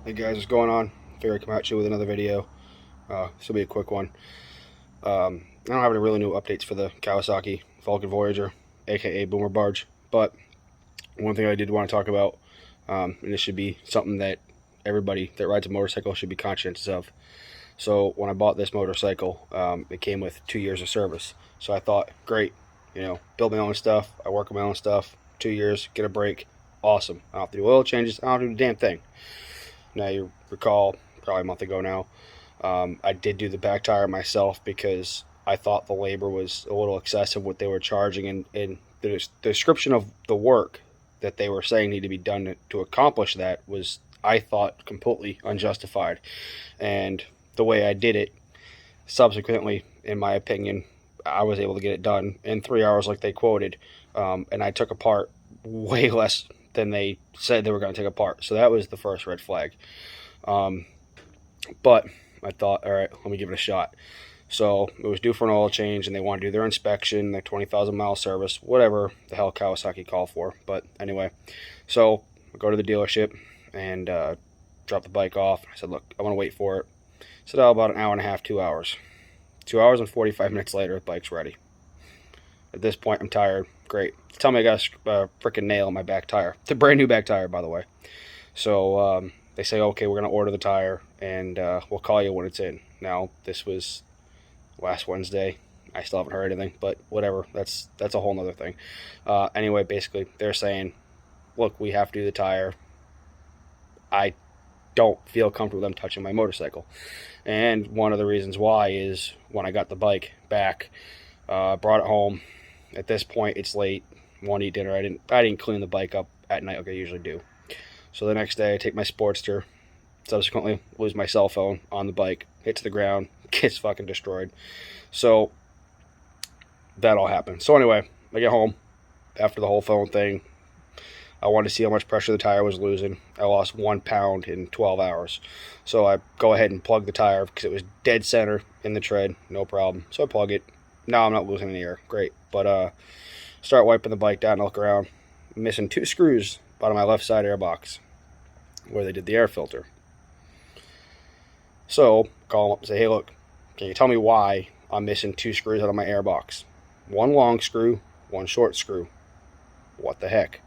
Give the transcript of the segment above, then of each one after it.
Hey guys, what's going on? Figured I'd come at you with another video. This will be a quick one. I don't have any really new updates for the Kawaski Vulcan Voyager, aka Boomer Barge, but one thing I did want to talk about, and this should be something that everybody that rides a motorcycle should be conscientious of. So when I bought this motorcycle, it came with 2 years of service. So I thought, great, build my own stuff, I work on my own stuff, 2 years, get a break, awesome. I don't have to do oil changes, I don't have to do a damn thing. Now you recall, probably a month ago now, I did do the back tire myself because I thought the labor was a little excessive what they were charging, and the description of the work that they were saying needed to be done to accomplish that was, I thought, completely unjustified. And the way I did it, subsequently, in my opinion, I was able to get it done in 3 hours like they quoted, and I took apart way less than they said they were going to take apart. So that was the first red flag. But I thought, all right, let me give it a shot. So it was due for an oil change, and they want to do their inspection, their 20,000 mile service, whatever the hell Kawasaki called for. But anyway, so I go to the dealership and drop the bike off. I said, look, I want to wait for it. He said, oh, about an hour and a half, 2 hours. 2 hours and 45 minutes later, the bike's ready. At this point, I'm tired. Great. Tell me I got a freaking nail in my back tire. It's a brand new back tire, by the way. So they say, okay, we're going to order the tire, and we'll call you when it's in. Now, this was last Wednesday. I still haven't heard anything, but whatever. That's a whole nother thing. Anyway, basically, they're saying, look, we have to do the tire. I don't feel comfortable with them touching my motorcycle. And one of the reasons why is when I got the bike back, brought it home. At this point, it's late. Want to eat dinner. I didn't clean the bike up at night like I usually do. So the next day, I take my Sportster. Subsequently, lose my cell phone on the bike. Hits the ground. Gets fucking destroyed. So that all happened. So anyway, I get home after the whole phone thing. I wanted to see how much pressure the tire was losing. I lost 1 pound in 12 hours. So I go ahead and plug the tire because it was dead center in the tread. No problem. So I plug it. Now I'm not losing any air. Great. But start wiping the bike down and look around. I'm missing 2 screws out of my left side airbox where they did the air filter. So call them up and say, hey, look, can you tell me why I'm missing 2 screws out of my airbox? 1 long screw, 1 short screw. What the heck?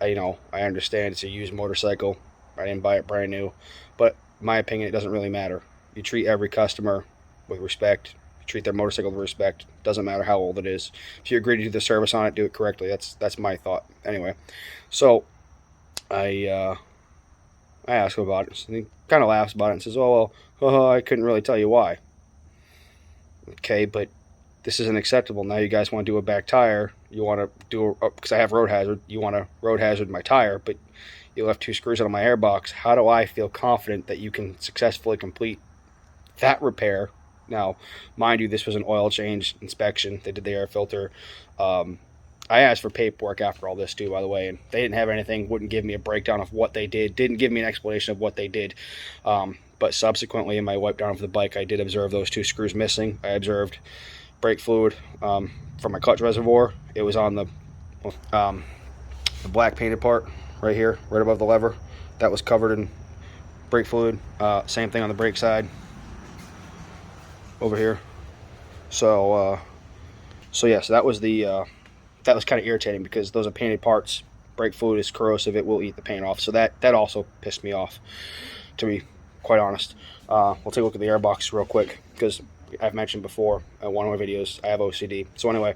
I understand it's a used motorcycle. I didn't buy it brand new. But in my opinion, it doesn't really matter. You treat every customer with respect. You treat their motorcycle with respect. Doesn't matter how old it is. If you agree to do the service on it, do it correctly. That's my thought. Anyway, so I asked him about it. And he kind of laughs about it and says, oh, well, I couldn't really tell you why. Okay, but this isn't acceptable. Now you guys want to do a back tire. You want to do, because I have road hazard, you want to road hazard my tire, but you left 2 screws out of my airbox. How do I feel confident that you can successfully complete that repair? Now, mind you, this was an oil change inspection. They did the air filter. I asked for paperwork after all this too, by the way, and they didn't have anything, wouldn't give me a breakdown of what they did, didn't give me an explanation of what they did. But subsequently in my wipe down of the bike, I did observe those 2 screws missing. I observed brake fluid from my clutch reservoir. It was on the black painted part right here, right above the lever. That was covered in brake fluid. Same thing on the brake side over here. So yeah, so that was kind of irritating because those are painted parts. Brake fluid is corrosive. It will eat the paint off. So that also pissed me off, to be quite honest. We'll take a look at the airbox real quick because I've mentioned before in one of my videos, I have OCD. So anyway,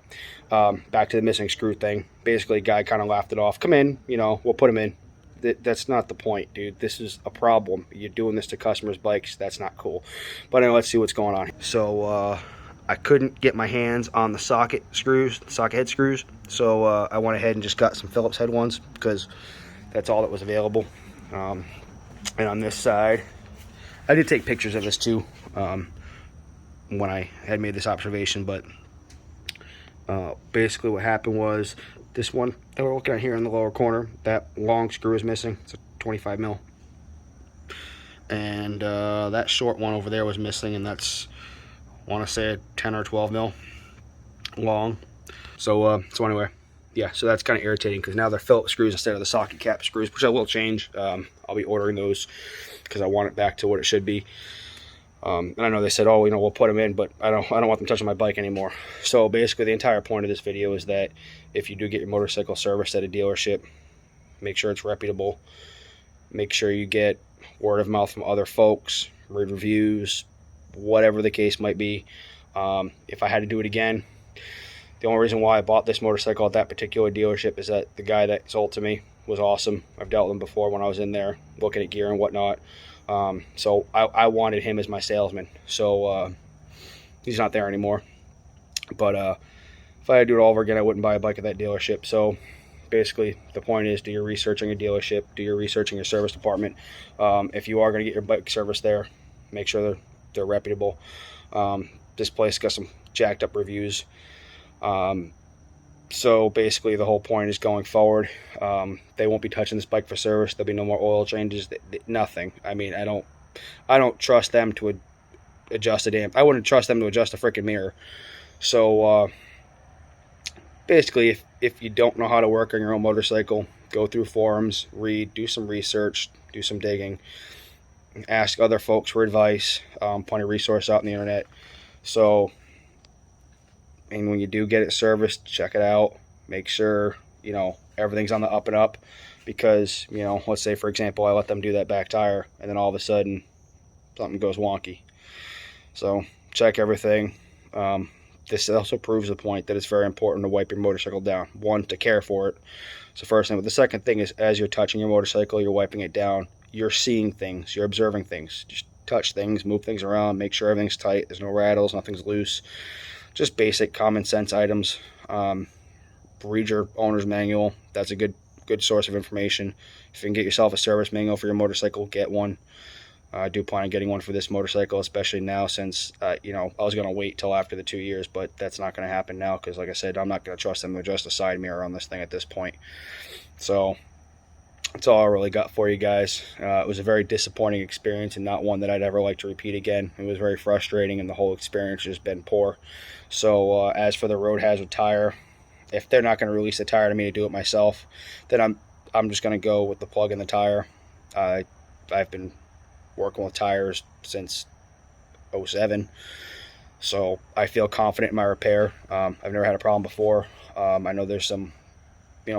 back to the missing screw thing. Basically, guy kind of laughed it off. Come in, we'll put him in. That's not the point, dude. This is a problem. You're doing this to customers' bikes. That's not cool. But anyway, let's see what's going on. So I couldn't get my hands on the socket head screws. So I went ahead and just got some Phillips head ones because that's all that was available. And on this side, I did take pictures of this too. When I had made this observation, but basically what happened was this one that we're looking at here in the lower corner, that long screw is missing. It's a 25 mil, and that short one over there was missing, and that's, I want to say, 10 or 12 mil long. So anyway, yeah, so that's kind of irritating because now they're Phillips screws instead of the socket cap screws, which I will change. I'll be ordering those because I want it back to what it should be. And I know they said, oh, we'll put them in, but I don't want them touching my bike anymore. So basically the entire point of this video is that if you do get your motorcycle serviced at a dealership, make sure it's reputable. Make sure you get word of mouth from other folks, read reviews, whatever the case might be. If I had to do it again, the only reason why I bought this motorcycle at that particular dealership is that the guy that sold to me was awesome. I've dealt with him before when I was in there looking at gear and whatnot. So I wanted him as my salesman. So he's not there anymore. But if I had to do it all over again, I wouldn't buy a bike at that dealership. So basically the point is, do your research on your dealership, do your research in your service department. If you are going to get your bike serviced there, make sure they're reputable. This place got some jacked up reviews. So basically the whole point is going forward, they won't be touching this bike for service. There'll be no more oil changes, nothing. I mean, I don't trust them to adjust a damn, I wouldn't trust them to adjust a freaking mirror. So basically if you don't know how to work on your own motorcycle, go through forums, read, do some research, do some digging, ask other folks for advice. Plenty of resources out on the internet. So, and when you do get it serviced, check it out. Make sure, everything's on the up and up, because, let's say, for example, I let them do that back tire, and then all of a sudden, something goes wonky. So, check everything. This also proves the point that it's very important to wipe your motorcycle down. One, to care for it. So first thing. But the second thing is, as you're touching your motorcycle, you're wiping it down, you're seeing things, you're observing things. Just touch things, move things around, make sure everything's tight, there's no rattles, nothing's loose. Just basic common sense items. Read your owner's manual. That's a good source of information. If you can get yourself a service manual for your motorcycle, get one. I do plan on getting one for this motorcycle, especially now since, I was going to wait till after the 2 years, but that's not going to happen now because, like I said, I'm not going to trust them to adjust a side mirror on this thing at this point. So that's all I really got for you guys. It was a very disappointing experience and not one that I'd ever like to repeat again. It was very frustrating, and the whole experience has been poor. So as for the road hazard tire, if they're not going to release the tire to me to do it myself, then I'm just going to go with the plug in the tire. I've been working with tires since 07, so I feel confident in my repair. I've never had a problem before. I know there's some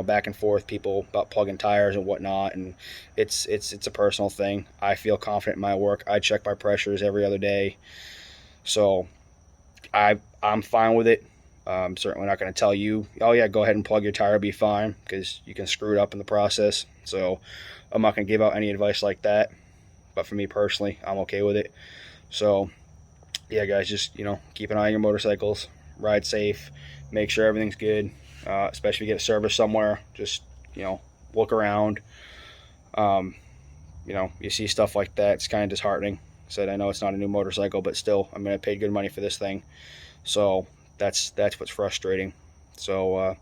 back and forth people about plugging tires and whatnot, and it's a personal thing. I feel confident in my work. I check my pressures every other day, so I'm fine with it. I'm certainly not going to tell you, oh yeah, go ahead and plug your tire, be fine, because you can screw it up in the process. So I'm not going to give out any advice like that. But for me personally, I'm okay with it. So yeah, guys, just keep an eye on your motorcycles, ride safe, make sure everything's good. Especially if you get a service somewhere, just look around. You see stuff like that, it's kind of disheartening. I know it's not a new motorcycle, but still, I mean, I paid good money for this thing, so that's what's frustrating. So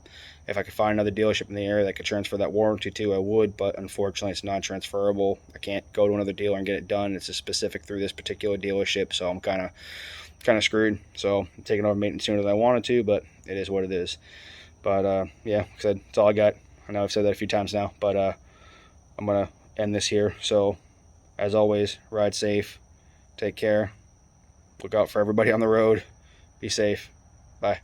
if I could find another dealership in the area that could transfer that warranty to, I would, but unfortunately it's non-transferable. I can't go to another dealer and get it done. It's a specific through this particular dealership, so I'm kind of screwed. So I'm taking over maintenance sooner than I wanted to, but it is what it is. But yeah, like I said, that's all I got. I know I've said that a few times now, but I'm gonna end this here. So as always, ride safe, take care, look out for everybody on the road, be safe. Bye.